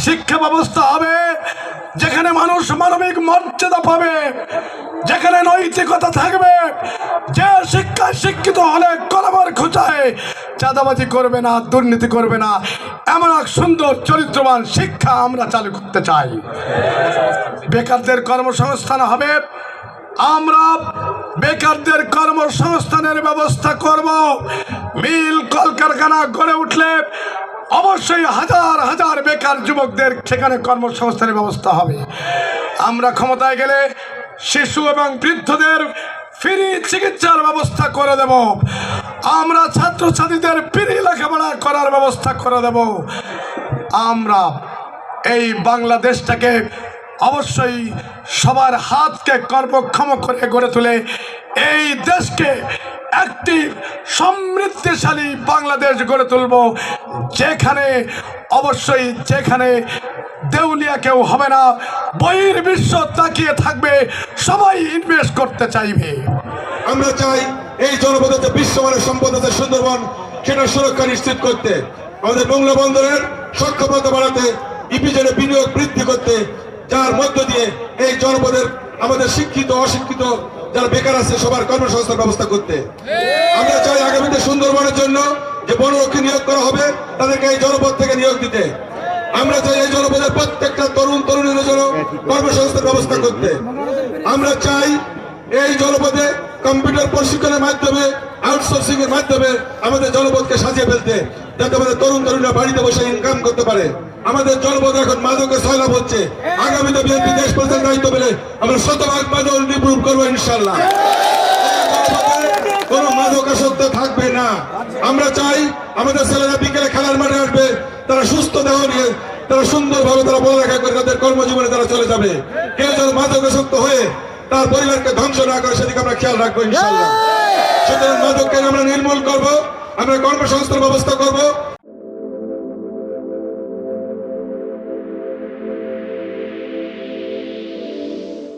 শিক্ষা ব্যবস্থা হবে যেখানে মানুষ মানবিক মর্যাদা পাবে, যেখানে নৈতিকতা থাকবে, যে শিক্ষায় শিক্ষিত হলে কলমের খোঁচায় চাঁদাবাজি করবে না, দুর্নীতি করবে না, এমন এক সুন্দর চরিত্রবান শিক্ষা আমরা চালু করতে চাই। বেকারদের কর্মসংস্থান হবে, আমরা বেকারদের কর্মসংস্থানের ব্যবস্থা করব। মিল কলকারখানা গড়ে উঠলে অবশ্যই হাজার হাজার বেকার যুবকদের সেখানে কর্মসংস্থানের ব্যবস্থা হবে। আমরা ক্ষমতায় গেলে শিশু এবং বৃদ্ধদের ফ্রি চিকিৎসার ব্যবস্থা করে দেব। আমরা ছাত্রছাত্রীদের ফ্রি লেখাপড়া করার ব্যবস্থা করে দেব। আমরা এই বাংলাদেশটাকে অবশ্যই সবার হাতকে কর্মক্ষম করে গড়ে তুলে এই দেশকে একটি সমৃদ্ধিশালী বাংলাদেশ গড়ে তুলব, যেখানে দেউলিয়া কেউ হবে না, বহির্বিশ্ব তাকিয়ে থাকবে, সবাই ইনভেস্ট করতে চাইবে। আমরা চাই এই জনপদের যে বিশ্বমানের সম্পদ আছে সুন্দরবন, সেটা সুরক্ষা নিশ্চিত করতে, আমাদের মোংলা বন্দরের সক্ষমতা বাড়াতে, ইপিজেডে বিনিয়োগ বৃদ্ধি করতে, যার মধ্য দিয়ে এই জনপদের আমাদের শিক্ষিত অশিক্ষিত যারা বেকার আছে সবার কর্মসংস্থান ব্যবস্থা করতে। আমরা চাই আগামীতে সুন্দরবনের জন্য যে বনরক্ষী নিয়োগ করা হবে তাদেরকে এই জনপদ থেকে নিয়োগ দিতে। আমরা চাই এই জনপদের প্রত্যেকটা তরুণ তরুণীদের জন্য কর্মসংস্থান ব্যবস্থা করতে। আমরা চাই এই জনপদে কম্পিউটার প্রশিক্ষণের মাধ্যমে, আউটসোর্সিং এর মাধ্যমে আমাদের জনপদকে সাজিয়ে ফেলতে, যাতে আমাদের তরুণ তরুণীরা বাড়িতে বসে ইনকাম করতে পারে। আমাদের জনপদ এখন মাদকের সয়লাভ হচ্ছে, আগামীতে বিএনপি দেশ পরিচালনার দায়িত্ব পেলে আমরা শতভাগ মাদক নির্মূল করবো ইনশাল্লাহ। কোন মাদকাসক্ত থাকবে না। আমরা চাই আমাদের ছেলেরা বিকেলে খেলার মাঠে আসবে, তারা সুস্থ দেহ নিয়ে তারা সুন্দরভাবে তারা পড়ালেখা করে তাদের কর্মজীবনে তারা চলে যাবে। কেউ যেন মাদকাসক্ত হয়ে তার পরিবারকে ধ্বংস না করে সেদিকে আমরা খেয়াল রাখবো ইনশাল্লাহ। সুতরাং মাদককে আমরা নির্মূল করবো, আমরা কর্মসংস্থান ব্যবস্থা করবো।